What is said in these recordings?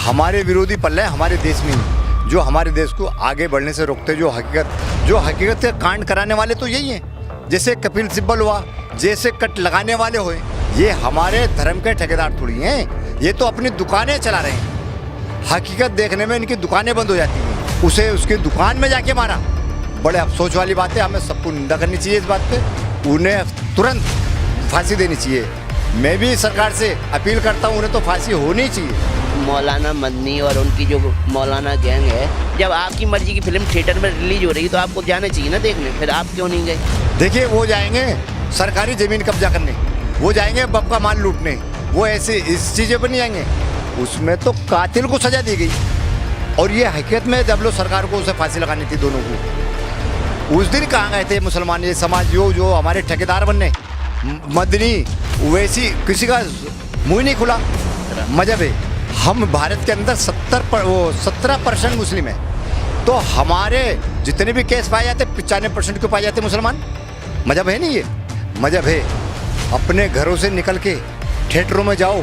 हमारे विरोधी पल्ले हमारे देश में ही, जो हमारे देश को आगे बढ़ने से रोकते, जो हकीकत के कांड कराने वाले तो यही हैं। जैसे कपिल सिब्बल हुआ, जैसे कट लगाने वाले हुए, ये हमारे धर्म के ठेकेदार थोड़ी हैं। ये तो अपनी दुकानें चला रहे हैं। हकीकत देखने में इनकी दुकानें बंद हो जाती हैं। उसे उसकी दुकान में जाके मारा, बड़े अफसोस वाली बात है। हमें सबको निंदा करनी चाहिए इस बात पे। उन्हें तुरंत फांसी देनी चाहिए। मैं भी सरकार से अपील करता हूँ, उन्हें तो फांसी होनी चाहिए। मौलाना मदनी और उनकी जो मौलाना गैंग है, जब आपकी मर्जी की फिल्म थिएटर में रिलीज हो रही है तो आपको जाना चाहिए ना देखने, फिर आप क्यों नहीं गए? देखिए, वो जाएंगे सरकारी ज़मीन कब्जा करने, वो जाएंगे बम का माल लूटने, वो ऐसे इस चीज़ें पर नहीं जाएंगे। उसमें तो कातिल को सजा दी गई, और ये हकीकत में जब लोग सरकार को उसे फांसी लगानी थी दोनों को। उस दिन कहाँ गए थे मुसलमान ये समाज, जो हमारे ठेकेदार बनने, मदनी वैसी किसी का मुंह नहीं खुला। मजहब है, हम भारत के अंदर 17% मुस्लिम है, तो हमारे जितने भी केस पाए जाते 95% क्यों पाए जाते मुसलमान? मजहब है नहीं ये, मजहब है। अपने घरों से निकल के थिएटरों में जाओ,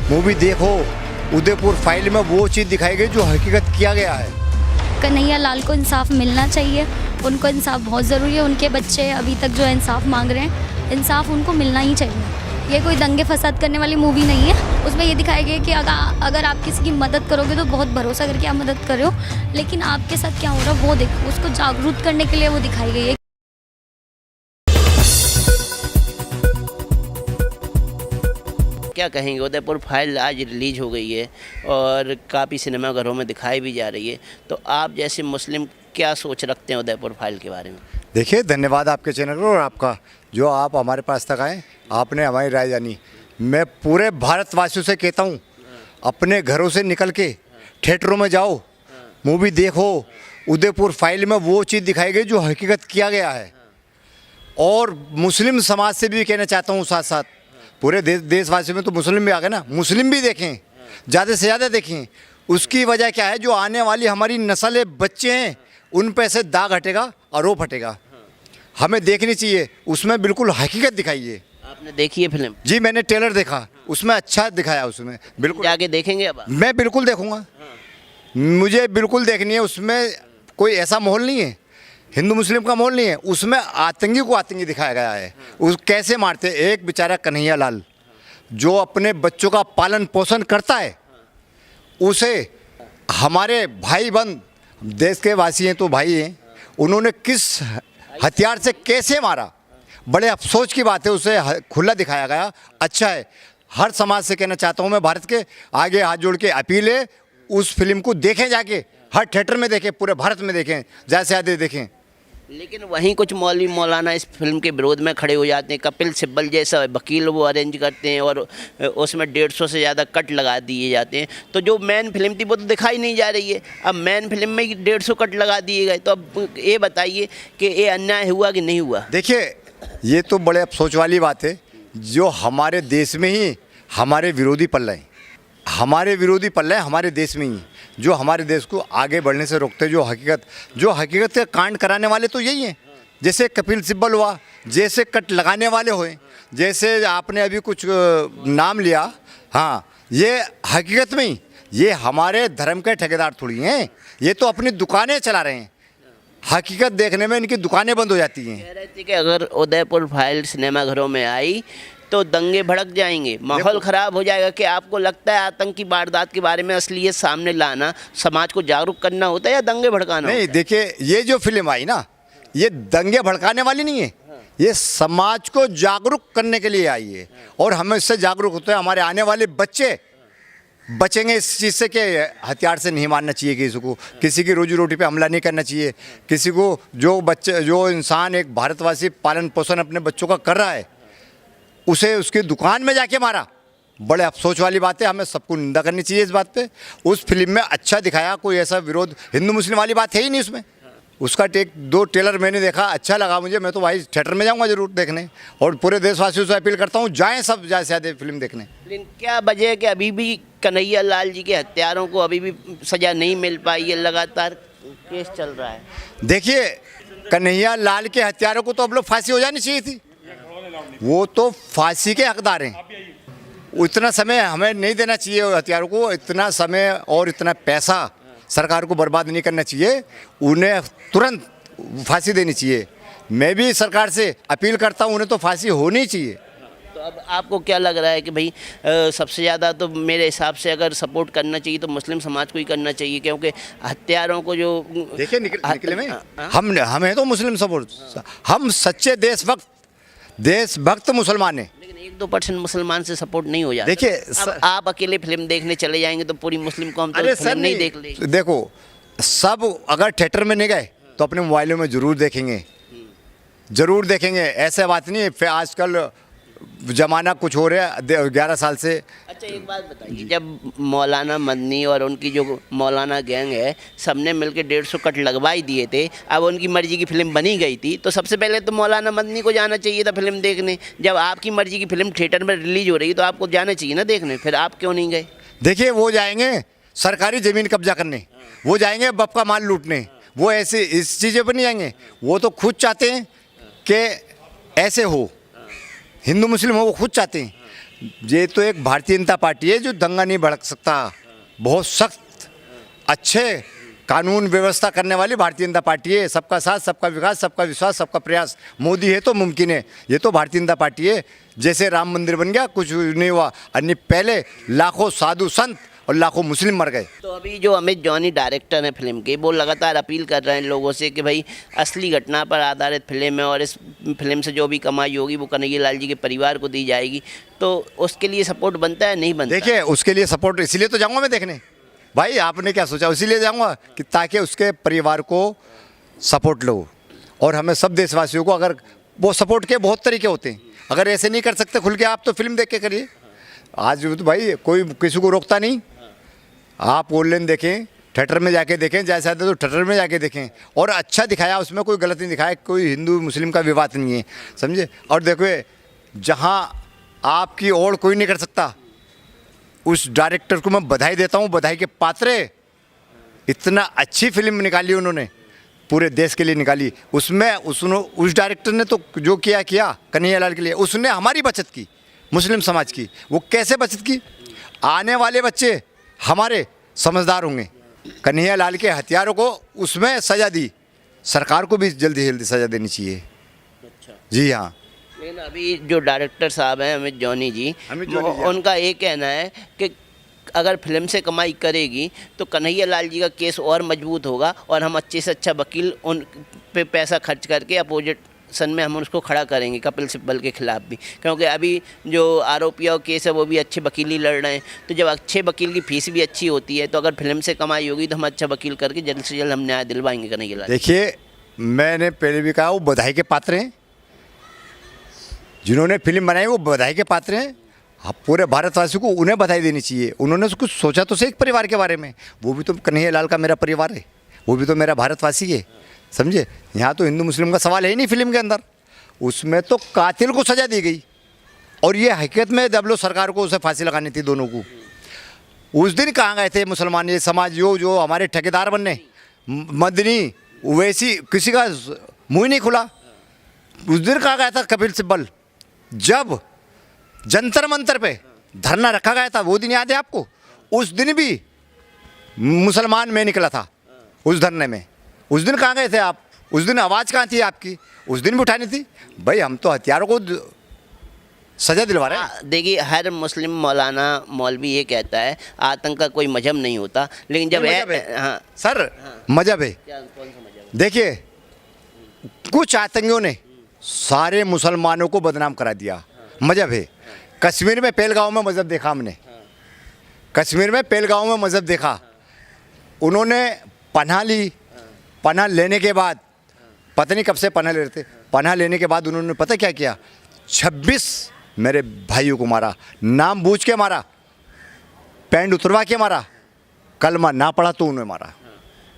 मूवी देखो, उदयपुर फाइल में वो चीज़ दिखाई गई जो हकीकत किया गया है। कन्हैया लाल को इंसाफ मिलना चाहिए, उनको इंसाफ बहुत ज़रूरी है। उनके बच्चे अभी तक जो इंसाफ मांग रहे हैं, इंसाफ उनको मिलना ही चाहिए। ये कोई दंगे फसाद करने वाली मूवी नहीं है। उसमें ये दिखाया गया कि अगर आप किसी की मदद करोगे तो बहुत भरोसा करके आप मदद कर रहे हो, लेकिन आपके साथ क्या हो रहा है वो देखो, उसको जागरूक करने के लिए वो दिखाई गई है। क्या कहेंगे? उदयपुर फाइल आज रिलीज हो गई है और काफ़ी सिनेमाघरों में दिखाई भी जा रही है, तो आप जैसे मुस्लिम क्या सोच रखते हैं उदयपुर फाइल के बारे में? देखिए, धन्यवाद आपके चैनल को और आपका, जो आप हमारे पास तक आए, आपने हमारी राय जानी। मैं पूरे भारतवासियों से कहता हूँ, अपने घरों से निकल के थिएटरों में जाओ, मूवी देखो, उदयपुर फाइल में वो चीज़ दिखाई गई जो हकीकत किया गया है। और मुस्लिम समाज से भी कहना चाहता हूँ साथ साथ, पूरे देशवासियों में तो मुस्लिम भी आ गए ना, मुस्लिम भी देखें, ज़्यादा से ज़्यादा देखें। उसकी वजह क्या है? जो आने वाली हमारी नस्ल बच्चे हैं, उन पे से दाग हटेगा, आरोप हटेगा। हमें देखनी चाहिए, उसमें बिल्कुल हकीकत दिखाई है। आपने देखी है फिल्म? जी, मैंने ट्रेलर देखा, उसमें अच्छा दिखाया। उसमें बिल्कुल जाके देखेंगे अब? मैं बिल्कुल देखूंगा, मुझे बिल्कुल देखनी है। उसमें कोई ऐसा माहौल नहीं है, हिंदू मुस्लिम का माहौल नहीं है। उसमें आतंकी को आतंकी दिखाया गया है। उस कैसे मारते, एक बेचारा कन्हैया लाल जो अपने बच्चों का पालन पोषण करता है, उसे हमारे भाई बंद देश के वासी हैं तो भाई हैं, उन्होंने किस हथियार से कैसे मारा, बड़े अफसोस की बात है। उसे खुला दिखाया गया, अच्छा है। हर समाज से कहना चाहता हूँ मैं, भारत के आगे हाथ जोड़ के अपील है, उस फिल्म को देखें, जाके हर थिएटर में देखें, पूरे भारत में देखें, ज़्यादा से ज़्यादा देखें। लेकिन वहीं कुछ मौलवी मौलाना इस फिल्म के विरोध में खड़े हो जाते हैं। कपिल सिब्बल जैसा वकील वो अरेंज करते हैं और उसमें 150 से ज़्यादा कट लगा दिए जाते हैं। तो जो मेन फिल्म थी वो तो दिखाई नहीं जा रही है, अब मेन फिल्म में ही 150 कट लगा दिए गए। तो अब ये बताइए कि ये अन्याय हुआ कि नहीं हुआ? देखिए, ये तो बड़े अफसोस वाली बात है, जो हमारे देश में ही हमारे विरोधी पल्ले हैं, हमारे विरोधी पल्ले हमारे देश में ही, जो हमारे देश को आगे बढ़ने से रोकते, जो हकीकत के कांड कराने वाले तो यही हैं। जैसे कपिल सिब्बल हुआ, जैसे कट लगाने वाले हुए, जैसे आपने अभी कुछ नाम लिया, हाँ, ये हकीकत में ही ये हमारे धर्म के ठेकेदार थोड़ी हैं। ये तो अपनी दुकानें चला रहे हैं। हकीकत देखने में इनकी दुकानें बंद हो जाती हैं। कह रहे थे कि अगर उदयपुर फाइल सिनेमाघरों में आई तो दंगे भड़क जाएंगे, माहौल ख़राब हो जाएगा। कि आपको लगता है आतंकी वारदात के बारे में असलियत सामने लाना, समाज को जागरूक करना होता है या दंगे भड़काना? नहीं, देखिए, ये जो फिल्म आई ना, ये दंगे भड़काने वाली नहीं है, ये समाज को जागरूक करने के लिए आई है। और हमें इससे जागरूक होते हैं, हमारे आने वाले बच्चे बचेंगे इस चीज़ से कि हथियार से नहीं मारना चाहिए किसी को, किसी की रोजी रोटी पे हमला नहीं करना चाहिए, किसी को जो इंसान एक भारतवासी पालन पोषण अपने बच्चों का कर रहा है, उसे उसकी दुकान में जाके मारा, बड़े अफसोस वाली बात है। हमें सबको निंदा करनी चाहिए इस बात पे। उस फिल्म में अच्छा दिखाया, कोई ऐसा विरोध हिंदू मुस्लिम वाली बात है ही नहीं उसमें। उसका 2 ट्रेलर मैंने देखा, अच्छा लगा मुझे। मैं तो भाई थिएटर में जाऊंगा जरूर देखने, और पूरे देशवासियों से अपील करता हूँ, जाएं सब ज़्यादा से ज़्यादा फिल्म देखने। लेकिन क्या वजह है कि अभी भी कन्हैया लाल जी के हत्यारों को अभी भी सज़ा नहीं मिल पाई है? लगातार केस चल रहा है। देखिए, कन्हैया लाल के हत्यारों को तो अब लोग फांसी हो जानी चाहिए थी, वो तो फांसी के हकदार हैं। उतना समय हमें नहीं देना चाहिए हथियारों को, इतना समय और इतना पैसा सरकार को बर्बाद नहीं करना चाहिए, उन्हें तुरंत फांसी देनी चाहिए। मैं भी सरकार से अपील करता हूँ, उन्हें तो फांसी होनी चाहिए। तो अब आपको क्या लग रहा है कि भाई सबसे ज़्यादा तो मेरे हिसाब से अगर सपोर्ट करना चाहिए तो मुस्लिम समाज को ही करना चाहिए, क्योंकि हत्यारों को जो देखिए निकले में हमें तो मुस्लिम सपोर्ट, हम सच्चे देशभक्त मुसलमान हैं। लेकिन 1-2% मुसलमान से सपोर्ट नहीं हो जाता। देखिए अब आप अकेले फिल्म देखने चले जाएंगे तो पूरी मुस्लिम कौम तो अरे फिल्म सर नहीं देख लेगी। देखो सब अगर थिएटर में नहीं गए तो अपने मोबाइलों में ज़रूर देखेंगे, ज़रूर देखेंगे। ऐसे बात नहीं है, फिर आजकल ज़माना कुछ हो रहा है 11 साल से। अच्छा एक बात बताइए, जब मौलाना मदनी और उनकी जो मौलाना गैंग है सबने मिलकर 150 कट लगवा ही दिए थे, अब उनकी मर्जी की फिल्म बनी गई थी, तो सबसे पहले तो मौलाना मदनी को जाना चाहिए था फिल्म देखने। जब आपकी मर्जी की फिल्म थिएटर में रिलीज हो रही तो आपको जाना चाहिए ना देखने, फिर आप क्यों नहीं गए? देखिए वो जाएंगे सरकारी ज़मीन कब्जा करने, वो जाएंगे बाप का माल लूटने, वो ऐसे इस चीज़ें पर नहीं जाएंगे। वो तो खुद चाहते हैं कि ऐसे हो, हिंदू मुस्लिम हो, वो खुद चाहते हैं। ये तो एक भारतीय जनता पार्टी है जो दंगा नहीं भड़क सकता, बहुत सख्त अच्छे कानून व्यवस्था करने वाली भारतीय जनता पार्टी है। सबका साथ, सबका विकास, सबका विश्वास, सबका प्रयास, मोदी है तो मुमकिन है। ये तो भारतीय जनता पार्टी है। जैसे राम मंदिर बन गया कुछ नहीं हुआ, अन्य पहले लाखों साधु संत और लाखों मुस्लिम मर गए। तो अभी जो अमित जॉनी डायरेक्टर हैं फिल्म के, वो लगातार अपील कर रहे हैं लोगों से कि भाई असली घटना पर आधारित फिल्म है और इस फिल्म से जो भी कमाई होगी वो कन्हैया लाल जी के परिवार को दी जाएगी, तो उसके लिए सपोर्ट बनता है नहीं बनता? देखिए उसके लिए सपोर्ट, इसीलिए तो जाऊँगा मैं देखने। भाई आपने क्या सोचा, इसीलिए जाऊँगा कि ताकि उसके परिवार को सपोर्ट लो। और हमें सब देशवासियों को, अगर वो सपोर्ट के बहुत तरीके होते हैं, अगर ऐसे नहीं कर सकते खुल के आप तो फिल्म देख के करिए। आज तो भाई कोई किसी को रोकता नहीं, आप ऑनलाइन देखें, थिएटर में जाके देखें, जैसा तो थिएटर में जाके देखें। और अच्छा दिखाया, उसमें कोई गलत नहीं दिखाया, कोई हिंदू मुस्लिम का विवाद नहीं है, समझे। और देखो जहाँ आपकी ओर कोई नहीं कर सकता, उस डायरेक्टर को मैं बधाई देता हूँ, बधाई के पात्र है। इतना अच्छी फिल्म निकाली उन्होंने, पूरे देश के लिए निकाली। उसमें उस डायरेक्टर ने तो जो किया कन्हैया लाल के लिए, उसने हमारी बचत की, मुस्लिम समाज की। वो कैसे बचत की? आने वाले बच्चे हमारे समझदार होंगे। कन्हैया लाल के हथियारों को उसमें सज़ा दी, सरकार को भी जल्दी से जल्दी सज़ा देनी चाहिए। अच्छा जी हाँ। लेकिन अभी जो डायरेक्टर साहब हैं अमित जॉनी जी, उनका ये कहना है कि अगर फिल्म से कमाई करेगी तो कन्हैया लाल जी का केस और मजबूत होगा और हम अच्छे से अच्छा वकील उन पे पैसा खर्च करके अपोजिट सन में हम उसको खड़ा करेंगे कपिल सिब्बल के खिलाफ भी, क्योंकि अभी जो आरोपियों केस है वो भी अच्छे वकील ही लड़ रहे हैं। तो जब अच्छे वकील की फीस भी अच्छी होती है तो अगर फिल्म से कमाई होगी तो हम अच्छा वकील करके जल्द से जल्द हम न्याय दिलवाएंगे कन्हैया लाल। देखिए मैंने पहले भी कहा, वो बधाई के पात्र हैं, जिन्होंने फिल्म बनाई वो बधाई के पात्र हैं। पूरे भारतवासियों को उन्हें बधाई देनी चाहिए। उन्होंने कुछ सोचा तो सही एक परिवार के बारे में, वो भी तो कन्हैया लाल का मेरा परिवार है, वो भी तो मेरा भारतवासी है, समझे। यहाँ तो हिंदू मुस्लिम का सवाल है ही नहीं फिल्म के अंदर। उसमें तो कातिल को सज़ा दी गई और ये हकीकत में जब लोग सरकार को उसे फांसी लगानी थी दोनों को। उस दिन कहाँ गए थे मुसलमान ये समाज, जो हमारे ठेकेदार बनने मदनी वैसी किसी का मुँह नहीं खुला। उस दिन कहाँ गया था कपिल सिब्बल, जब जंतर मंतर पे धरना रखा गया था, वो दिन याद है आपको? उस दिन भी मुसलमान में निकला था उस धरने में। उस दिन कहाँ गए थे आप? उस दिन आवाज़ कहाँ थी आपकी? उस दिन भी उठानी थी। भाई हम तो हथियारों को सजा दिलवा रहे हैं। देखिए हर मुस्लिम मौलाना मौलवी ये कहता है आतंक का कोई मजहब नहीं होता, लेकिन जब हाँ सर मजहब है। कौन सा मजहब? देखिए कुछ आतंकियों ने सारे मुसलमानों को बदनाम करा दिया, मजहब है। कश्मीर में पहलगांव में मजहब देखा हमने, कश्मीर में पहलगांव में मजहब देखा। उन्होंने पनाह ली, पनाह लेने के बाद पता नहीं कब से पनाह ले रहे थे, पनाह लेने के बाद उन्होंने पता क्या किया? 26 मेरे भाइयों को मारा, नाम बूझ के मारा, पैंट उतरवा के मारा, कलमा ना पढ़ा तो उन्हें मारा।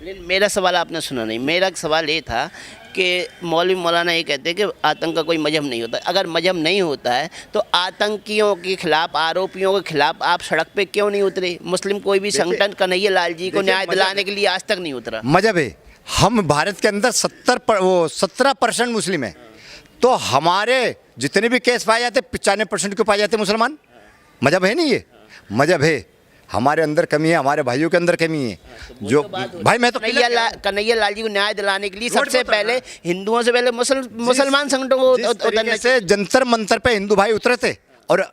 लेकिन मेरा सवाल आपने सुना नहीं। मेरा सवाल ये था कि मौलवी मौलाना ये कहते हैं कि आतंक का कोई मजहब नहीं होता। अगर मजहब नहीं होता है तो आतंकियों के खिलाफ, आरोपियों के खिलाफ आप सड़क पे क्यों नहीं उतरे? मुस्लिम कोई भी संगठन कन्हैया लाल जी को न्याय दिलाने के लिए आज तक नहीं उतरा। मजहब है। हम भारत के अंदर 17% मुस्लिम है, तो हमारे जितने भी केस पाए जाते 95% क्यों पाए जाते मुसलमान? मजहब है नहीं, ये मजहब है, हमारे अंदर कमी है, हमारे भाइयों के अंदर कमी है। जो भाई मैं तो कन्हैया लाल जी को न्याय दिलाने के लिए सबसे पहले हिंदुओं से पहले मुसलमान संगठनों को उतरने से जंतर मंतर पे हिंदू भाई उतरे थे, और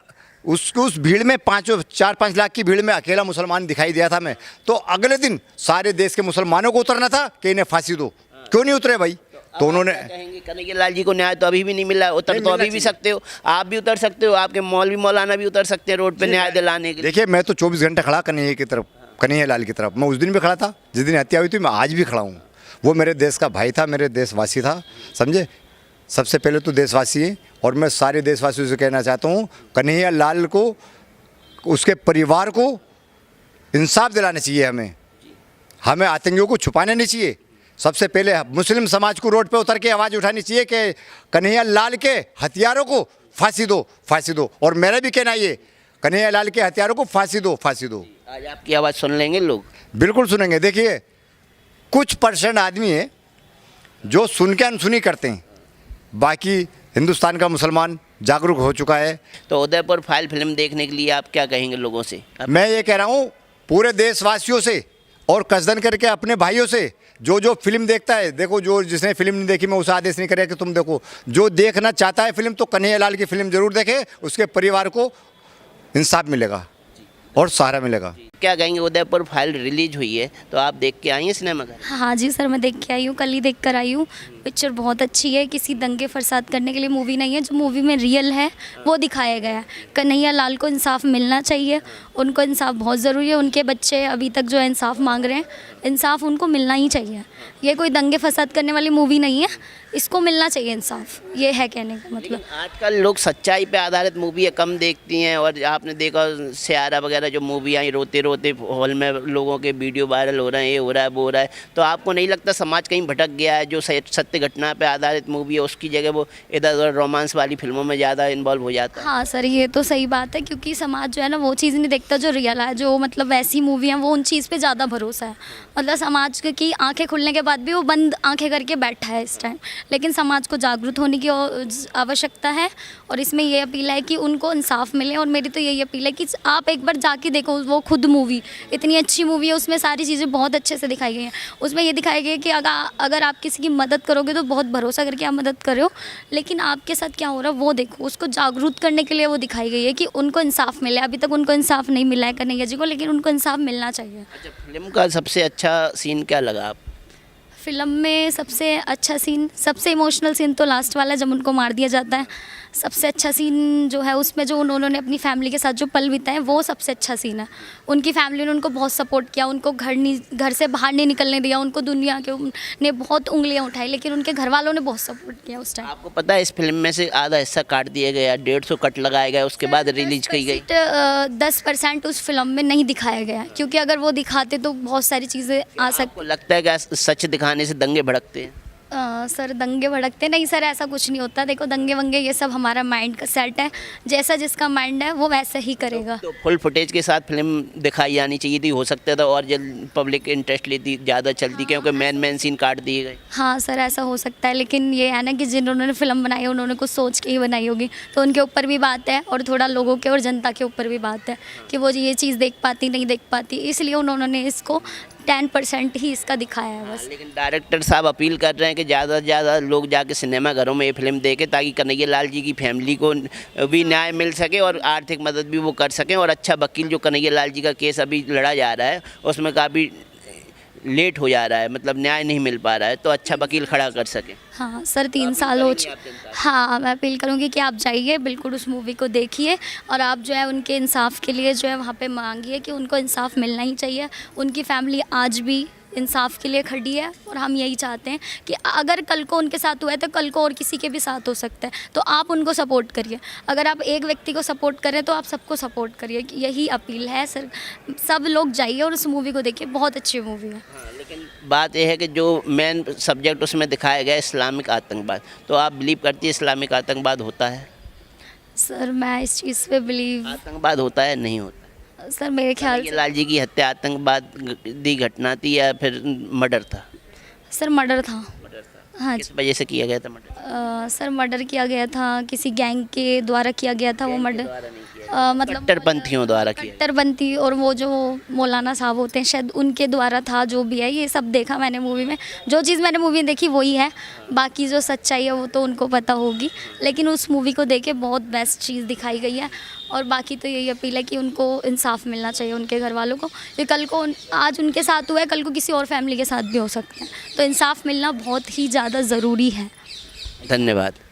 उस भीड़ में 4-5 लाख की भीड़ में अकेला मुसलमान दिखाई दिया था मैं, तो अगले दिन सारे देश के मुसलमानों को उतरना था कि इन्हें फांसी दो, क्यों नहीं उतरे भाई? तो उन्होंने कहेंगे कन्हैया लाल जी को न्याय तो अभी भी नहीं मिला, उतर तो अभी भी सकते हो, आप भी उतर सकते हो, आपके मौलवी मौलाना भी उतर सकते हैं रोड पे न्याय दिलाने के लिए। देखिए मैं तो 24 घंटे खड़ा कन्हैया की तरफ, कन्हैया लाल की तरफ। मैं उस दिन भी खड़ा था जिस दिन हत्या हुई थी, मैं आज भी खड़ा हूँ। वो मेरे देश का भाई था, मेरे देशवासी था, समझे? सबसे पहले तो देशवासी है, और मैं सारे देशवासियों से कहना चाहता हूँ कन्हैया लाल को, उसके परिवार को इंसाफ दिलाना चाहिए। हमें आतंकियों को छुपाना नहीं चाहिए। सबसे पहले मुस्लिम समाज को रोड पे उतर के आवाज़ उठानी चाहिए कि कन्हैया लाल के हथियारों को फांसी दो, फांसी दो। और मेरा भी कहना ये, कन्हैया लाल के हथियारों को फांसी दो, फांसी दो। आज आपकी आवाज़ सुन लेंगे लोग? बिल्कुल सुनेंगे। देखिए कुछ % आदमी है जो सुन के अनसुनी करते हैं, बाकी हिंदुस्तान का मुसलमान जागरूक हो चुका है। तो उदयपुर फाइल फिल्म देखने के लिए आप क्या कहेंगे लोगों से? मैं ये कह रहा हूँ पूरे देशवासियों से और कसदन करके अपने भाइयों से, जो फिल्म देखता है, देखो जो जिसने फिल्म नहीं देखी मैं उसे आदेश नहीं करेगा कि तुम देखो, जो देखना चाहता है फिल्म तो कन्हैया लाल की फिल्म जरूर देखे, उसके परिवार को इंसाफ मिलेगा और सहारा मिलेगा। क्या कहेंगे, उदयपुर फाइल रिलीज हुई है तो आप देख के आई हैं सिनेमा घर? हाँ जी सर, मैं देख के आई हूँ, कल ही देख कर आई हूँ। पिक्चर बहुत अच्छी है, किसी दंगे फसाद करने के लिए मूवी नहीं है। जो मूवी में रियल है वो दिखाया गया है। कन्हैया लाल को इंसाफ मिलना चाहिए, उनको इंसाफ बहुत ज़रूरी है। उनके बच्चे अभी तक जो है इंसाफ मांग रहे हैं, इंसाफ उनको मिलना ही चाहिए। ये कोई दंगे फसाद करने वाली मूवी नहीं है, इसको मिलना चाहिए इंसाफ, ये है कहने का मतलब। आजकल लोग सच्चाई पे आधारित मूवी कम देखती हैं, और आपने देखा सयारा वगैरह जो मूवी आई, रोते रोते हॉल में लोगों के वीडियो वायरल हो रहे हैं, ये हो रहा है वो हो रहा है। तो आपको नहीं लगता समाज कहीं भटक गया है? जो सत्य घटना पे आधारित मूवी है उसकी जगह वो इधर उधर रोमांस वाली फिल्मों में ज़्यादा इन्वॉल्व हो जाता है। हाँ सर, ये तो सही बात है, क्योंकि समाज जो है ना वो चीज़ नहीं देखता जो रियल है, जो मतलब वैसी मूवी है वो उन चीज़ पे ज़्यादा भरोसा है। मतलब समाज की आंखें खुलने के बाद भी वो बंद आंखें करके बैठा है इस टाइम। लेकिन समाज को जागरूक होने की आवश्यकता है, और इसमें ये अपील है कि उनको इंसाफ मिले। और मेरी तो यही अपील है कि आप एक बार जाके देखो वो खुद मूवी, इतनी अच्छी मूवी है, उसमें सारी चीज़ें बहुत अच्छे से दिखाई गई हैं। उसमें ये दिखाया गया है कि अगर आप किसी की मदद करोगे तो बहुत भरोसा करके आप मदद करो, लेकिन आपके साथ क्या हो रहा है वो देखो। उसको जागरूक करने के लिए वो दिखाई गई है कि उनको इंसाफ मिले। अभी तक उनको इंसाफ नहीं मिला है कन्हैया जी को, लेकिन उनको इंसाफ मिलना चाहिए। अच्छा, फिल्म का सबसे अच्छा सीन क्या लगा आप? फिल्म में सबसे अच्छा सीन, सबसे इमोशनल सीन तो लास्ट वाला, जब उनको मार दिया जाता है। सबसे अच्छा सीन जो है उसमें जो उन्होंने अपनी फैमिली के साथ जो पल बिताए वो सबसे अच्छा सीन है। उनकी फैमिली ने उनको बहुत सपोर्ट किया, उनको घर से बाहर नहीं निकलने दिया, उनको दुनिया के ने बहुत उंगलियां उठाई, लेकिन उनके घर वालों ने बहुत सपोर्ट किया उस टाइम। आपको पता है इस फिल्म में से आधा हिस्सा काट दिया गया, 150 कट लगाया गया, उसके बाद रिलीज की गई। 10% उस फिल्म में नहीं दिखाया गया, क्योंकि अगर वो दिखाते तो बहुत सारी चीज़ें आ सकती। आपको लगता है कि सच दिखाने से दंगे भड़कते हैं? सर दंगे भड़कते नहीं सर, ऐसा कुछ नहीं होता। देखो दंगे वंगे ये सब हमारा माइंड का सेट है, जैसा जिसका माइंड है वो वैसे ही करेगा। तो फुल फुटेज के साथ फिल्म दिखाई जानी चाहिए थी, हो सकता था और जल्द पब्लिक इंटरेस्ट लेती, ज़्यादा चलती, क्योंकि मेन सीन काट दिए गए। हाँ सर, ऐसा हो सकता है, लेकिन ये है ना कि जिन्होंने फिल्म बनाई है उन्होंने कुछ सोच के ही बनाई होगी, तो उनके ऊपर भी बात है, और थोड़ा लोगों के और जनता के ऊपर भी बात है कि वो ये चीज़ देख पाती नहीं देख पाती, इसलिए उन्होंने इसको 10% ही इसका दिखाया है बस। लेकिन डायरेक्टर साहब अपील कर रहे हैं कि ज़्यादा से ज़्यादा लोग जाके सिनेमा घरों में ये फिल्म देखें, ताकि कन्हैया लाल जी की फैमिली को भी न्याय मिल सके और आर्थिक मदद भी वो कर सकें। और अच्छा वकील, जो कन्हैया लाल जी का केस अभी लड़ा जा रहा है उसमें काफ़ी लेट हो जा रहा है, मतलब न्याय नहीं मिल पा रहा है, तो अच्छा वकील खड़ा कर सके। हाँ सर, 3 साल हो चुके। हाँ, मैं अपील करूँगी कि आप जाइए, बिल्कुल उस मूवी को देखिए, और आप जो है उनके इंसाफ के लिए जो है वहाँ पे मांगिए कि उनको इंसाफ मिलना ही चाहिए। उनकी फैमिली आज भी इंसाफ के लिए खड़ी है, और हम यही चाहते हैं कि अगर कल को उनके साथ हुआ है तो कल को और किसी के भी साथ हो सकता है, तो आप उनको सपोर्ट करिए। अगर आप एक व्यक्ति को सपोर्ट करें तो आप सबको सपोर्ट करिए, यही अपील है सर। सब लोग जाइए और उस मूवी को देखिए, बहुत अच्छी मूवी है। हाँ, लेकिन बात यह है कि जो मेन सब्जेक्ट उसमें दिखाया गया है इस्लामिक आतंकवाद, तो आप बिलीव करती है इस्लामिक आतंकवाद होता है? सर मैं इस चीज़ पे बिलीव, आतंकवाद होता है नहीं होता? सर मेरे ख्याल से लाल जी की हत्या आतंकवादी घटना थी या फिर मर्डर था? सर मर्डर था। हाँ किस वजह से किया गया था मर्डर? सर मर्डर किया गया था, किसी गैंग के द्वारा किया गया था वो मर्डर। मतलब कट्टरपंथियों द्वारा किया। कट्टरपंथी, और वो जो मौलाना साहब होते हैं शायद उनके द्वारा था, जो भी है ये सब देखा मैंने मूवी में। जो चीज़ मैंने मूवी में देखी वही है, बाकी जो सच्चाई है वो तो उनको पता होगी, लेकिन उस मूवी को देख के बहुत बेस्ट चीज़ दिखाई गई है। और बाकी तो यही अपील है कि उनको इंसाफ मिलना चाहिए उनके घर वालों को। ये कल को आज उनके साथ हुआ है, कल को किसी और फैमिली के साथ भी हो सकता है, तो इंसाफ मिलना बहुत ही ज़्यादा ज़रूरी है। धन्यवाद।